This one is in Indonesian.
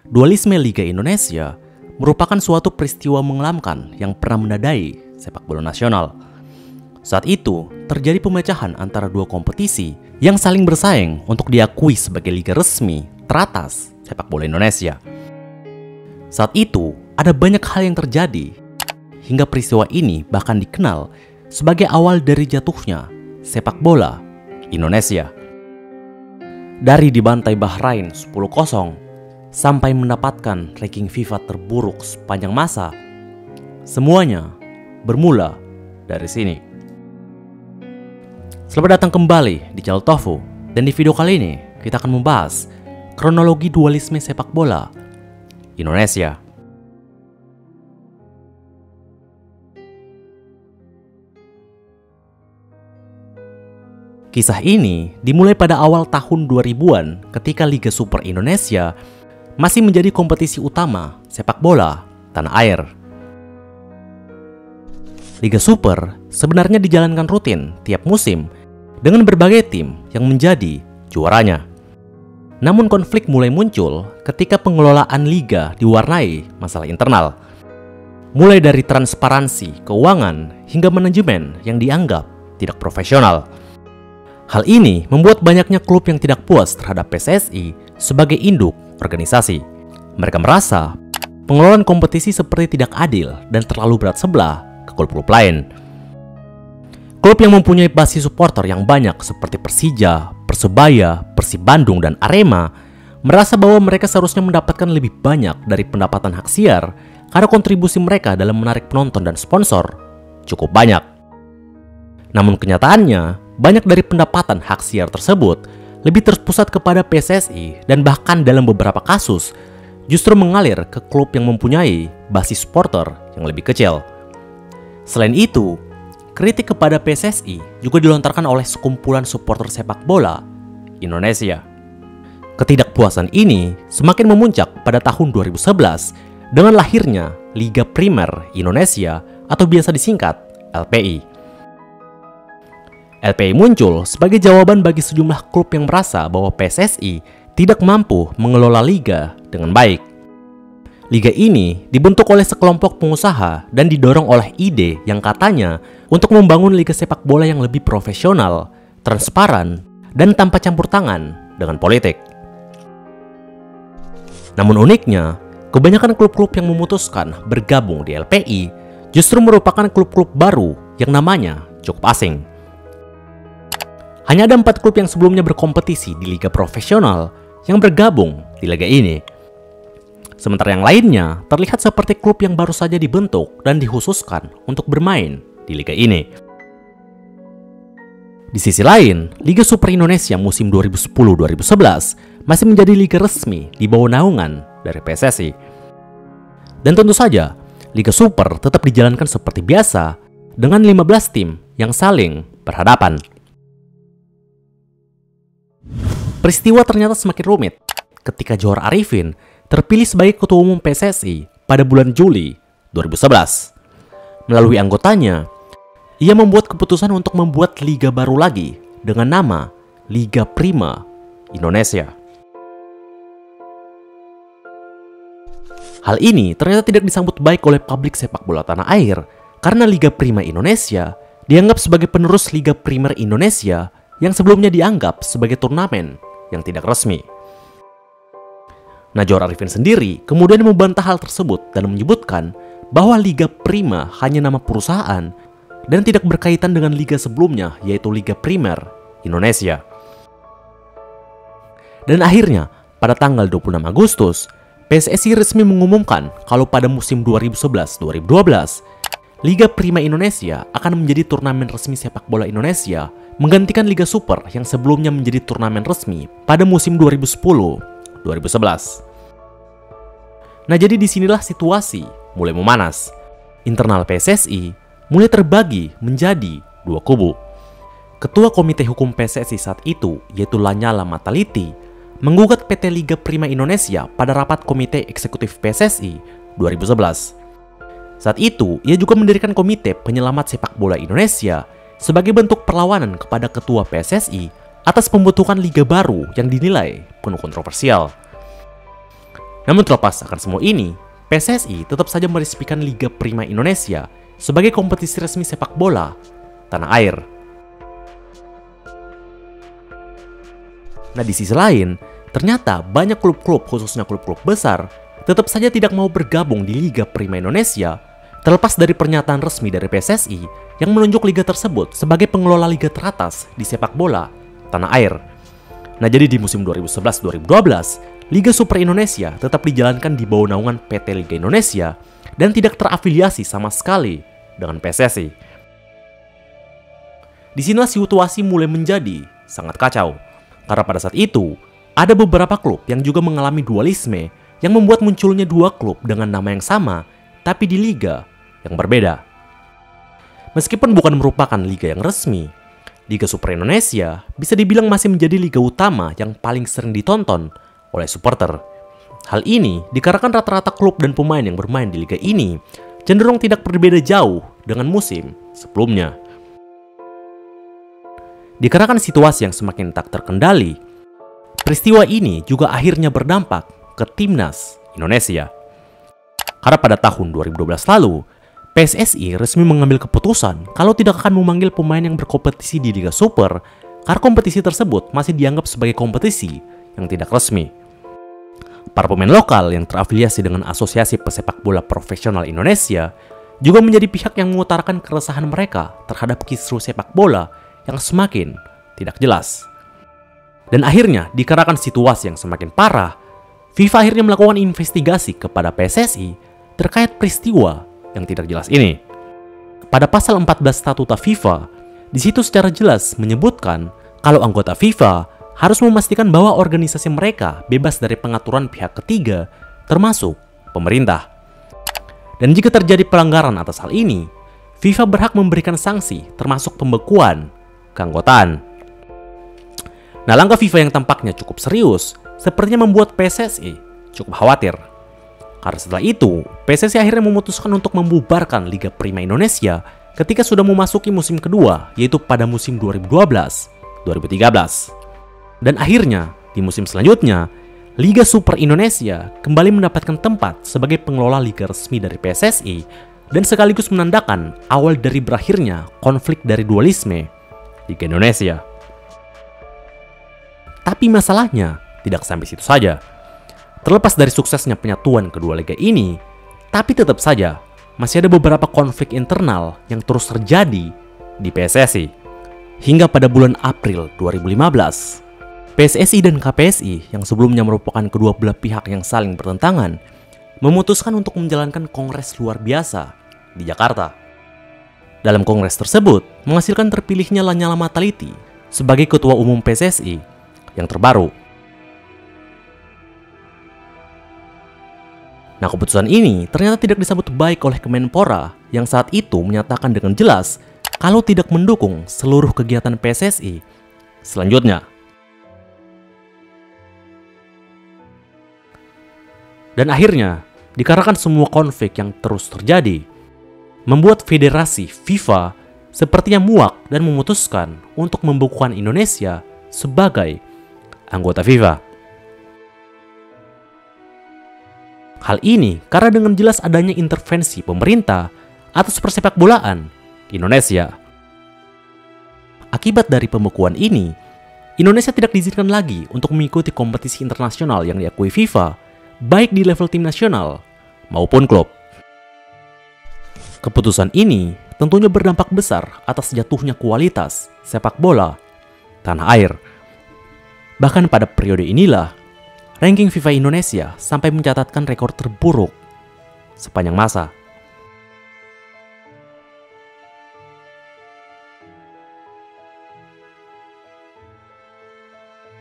Dualisme Liga Indonesia merupakan suatu peristiwa mengelamkan yang pernah menandai sepak bola nasional. Saat itu, terjadi pemecahan antara dua kompetisi yang saling bersaing untuk diakui sebagai liga resmi teratas sepak bola Indonesia. Saat itu, ada banyak hal yang terjadi, hingga peristiwa ini bahkan dikenal sebagai awal dari jatuhnya sepak bola Indonesia. Dari dibantai Bahrain 10-0 sampai mendapatkan ranking FIFA terburuk sepanjang masa, semuanya bermula dari sini. Selamat datang kembali di channel Tofu, dan di video kali ini kita akan membahas kronologi dualisme sepak bola Indonesia. Kisah ini dimulai pada awal tahun 2000-an ketika Liga Super Indonesia masih menjadi kompetisi utama sepak bola tanah air. Liga Super sebenarnya dijalankan rutin tiap musim dengan berbagai tim yang menjadi juaranya. Namun konflik mulai muncul ketika pengelolaan liga diwarnai masalah internal. Mulai dari transparansi, keuangan, hingga manajemen yang dianggap tidak profesional. Hal ini membuat banyaknya klub yang tidak puas terhadap PSSI sebagai induk organisasi. Mereka merasa pengelolaan kompetisi seperti tidak adil dan terlalu berat sebelah ke klub-klub lain. Klub yang mempunyai basis supporter yang banyak seperti Persija, Persebaya, Persib Bandung, dan Arema merasa bahwa mereka seharusnya mendapatkan lebih banyak dari pendapatan hak siar karena kontribusi mereka dalam menarik penonton dan sponsor cukup banyak. Namun kenyataannya, banyak dari pendapatan hak siar tersebut lebih terpusat kepada PSSI dan bahkan dalam beberapa kasus justru mengalir ke klub yang mempunyai basis supporter yang lebih kecil. Selain itu, kritik kepada PSSI juga dilontarkan oleh sekumpulan supporter sepak bola Indonesia. Ketidakpuasan ini semakin memuncak pada tahun 2011 dengan lahirnya Liga Primer Indonesia atau biasa disingkat LPI. LPI muncul sebagai jawaban bagi sejumlah klub yang merasa bahwa PSSI tidak mampu mengelola liga dengan baik. Liga ini dibentuk oleh sekelompok pengusaha dan didorong oleh ide yang katanya untuk membangun liga sepak bola yang lebih profesional, transparan, dan tanpa campur tangan dengan politik. Namun uniknya, kebanyakan klub-klub yang memutuskan bergabung di LPI justru merupakan klub-klub baru yang namanya cukup asing. Hanya ada 4 klub yang sebelumnya berkompetisi di liga profesional yang bergabung di liga ini. Sementara yang lainnya terlihat seperti klub yang baru saja dibentuk dan dikhususkan untuk bermain di liga ini. Di sisi lain, Liga Super Indonesia musim 2010-2011 masih menjadi liga resmi di bawah naungan dari PSSI. Dan tentu saja, Liga Super tetap dijalankan seperti biasa dengan 15 tim yang saling berhadapan. Peristiwa ternyata semakin rumit ketika Johar Arifin terpilih sebagai Ketua Umum PSSI pada bulan Juli 2011. Melalui anggotanya, ia membuat keputusan untuk membuat liga baru lagi dengan nama Liga Prima Indonesia. Hal ini ternyata tidak disambut baik oleh publik sepak bola tanah air karena Liga Prima Indonesia dianggap sebagai penerus Liga Primer Indonesia yang sebelumnya dianggap sebagai turnamen yang tidak resmi. Johar Arifin sendiri kemudian membantah hal tersebut dan menyebutkan bahwa Liga Prima hanya nama perusahaan dan tidak berkaitan dengan liga sebelumnya, yaitu Liga Primer Indonesia. Dan akhirnya, pada tanggal 26 Agustus, PSSI resmi mengumumkan kalau pada musim 2011-2012, Liga Prima Indonesia akan menjadi turnamen resmi sepak bola Indonesia, menggantikan Liga Super yang sebelumnya menjadi turnamen resmi pada musim 2010-2011. Jadi disinilah situasi mulai memanas. Internal PSSI mulai terbagi menjadi dua kubu. Ketua Komite Hukum PSSI saat itu, yaitu Lanyala Mataliti, menggugat PT Liga Prima Indonesia pada rapat Komite Eksekutif PSSI 2011. Saat itu, ia juga mendirikan Komite Penyelamat Sepak Bola Indonesia sebagai bentuk perlawanan kepada Ketua PSSI atas pembentukan liga baru yang dinilai penuh kontroversial. Namun terlepas akan semua ini, PSSI tetap saja meresmikan Liga Prima Indonesia sebagai kompetisi resmi sepak bola tanah air. Nah, di sisi lain, ternyata banyak klub-klub, khususnya klub-klub besar, tetap saja tidak mau bergabung di Liga Prima Indonesia, terlepas dari pernyataan resmi dari PSSI yang menunjuk liga tersebut sebagai pengelola liga teratas di sepak bola tanah air. Nah, jadi di musim 2011-2012, Liga Super Indonesia tetap dijalankan di bawah naungan PT Liga Indonesia dan tidak terafiliasi sama sekali dengan PSSI. Di sinilah situasi mulai menjadi sangat kacau, karena pada saat itu ada beberapa klub yang juga mengalami dualisme yang membuat munculnya dua klub dengan nama yang sama tapi di liga yang berbeda. Meskipun bukan merupakan liga yang resmi, Liga Super Indonesia bisa dibilang masih menjadi liga utama yang paling sering ditonton oleh supporter. Hal ini dikarenakan rata-rata klub dan pemain yang bermain di liga ini cenderung tidak berbeda jauh dengan musim sebelumnya. Dikarenakan situasi yang semakin tak terkendali, peristiwa ini juga akhirnya berdampak ke Timnas Indonesia. Karena pada tahun 2012 lalu, PSSI resmi mengambil keputusan kalau tidak akan memanggil pemain yang berkompetisi di Liga Super karena kompetisi tersebut masih dianggap sebagai kompetisi yang tidak resmi. Para pemain lokal yang terafiliasi dengan Asosiasi Pesepak Bola Profesional Indonesia juga menjadi pihak yang mengutarakan keresahan mereka terhadap kisruh sepak bola yang semakin tidak jelas. Dan akhirnya, dikarenakan situasi yang semakin parah, FIFA akhirnya melakukan investigasi kepada PSSI terkait peristiwa yang tidak jelas ini. Pada pasal 14 Statuta FIFA, di situ secara jelas menyebutkan kalau anggota FIFA harus memastikan bahwa organisasi mereka bebas dari pengaturan pihak ketiga, termasuk pemerintah. Dan jika terjadi pelanggaran atas hal ini, FIFA berhak memberikan sanksi termasuk pembekuan keanggotaan. Nah, langkah FIFA yang tampaknya cukup serius sepertinya membuat PSSI cukup khawatir. Karena setelah itu, PSSI akhirnya memutuskan untuk membubarkan Liga Prima Indonesia ketika sudah memasuki musim kedua, yaitu pada musim 2012-2013. Dan akhirnya, di musim selanjutnya, Liga Super Indonesia kembali mendapatkan tempat sebagai pengelola liga resmi dari PSSI dan sekaligus menandakan awal dari berakhirnya konflik dari dualisme Liga Indonesia. Tapi masalahnya tidak sampai situ saja. Terlepas dari suksesnya penyatuan kedua liga ini, tapi tetap saja masih ada beberapa konflik internal yang terus terjadi di PSSI. Hingga pada bulan April 2015, PSSI dan KPSI yang sebelumnya merupakan kedua belah pihak yang saling bertentangan, memutuskan untuk menjalankan kongres luar biasa di Jakarta. Dalam kongres tersebut, menghasilkan terpilihnya Lanyala Mataliti sebagai Ketua Umum PSSI yang terbaru. Nah, keputusan ini ternyata tidak disambut baik oleh Kemenpora yang saat itu menyatakan dengan jelas kalau tidak mendukung seluruh kegiatan PSSI selanjutnya. Dan akhirnya, dikarenakan semua konflik yang terus terjadi, membuat federasi FIFA sepertinya muak dan memutuskan untuk membekukan Indonesia sebagai anggota FIFA. Hal ini karena dengan jelas adanya intervensi pemerintah atas persepak bolaan Indonesia. Akibat dari pembekuan ini, Indonesia tidak diizinkan lagi untuk mengikuti kompetisi internasional yang diakui FIFA, baik di level tim nasional maupun klub. Keputusan ini tentunya berdampak besar atas jatuhnya kualitas sepak bola tanah air. Bahkan pada periode inilah, ranking FIFA Indonesia sampai mencatatkan rekor terburuk sepanjang masa.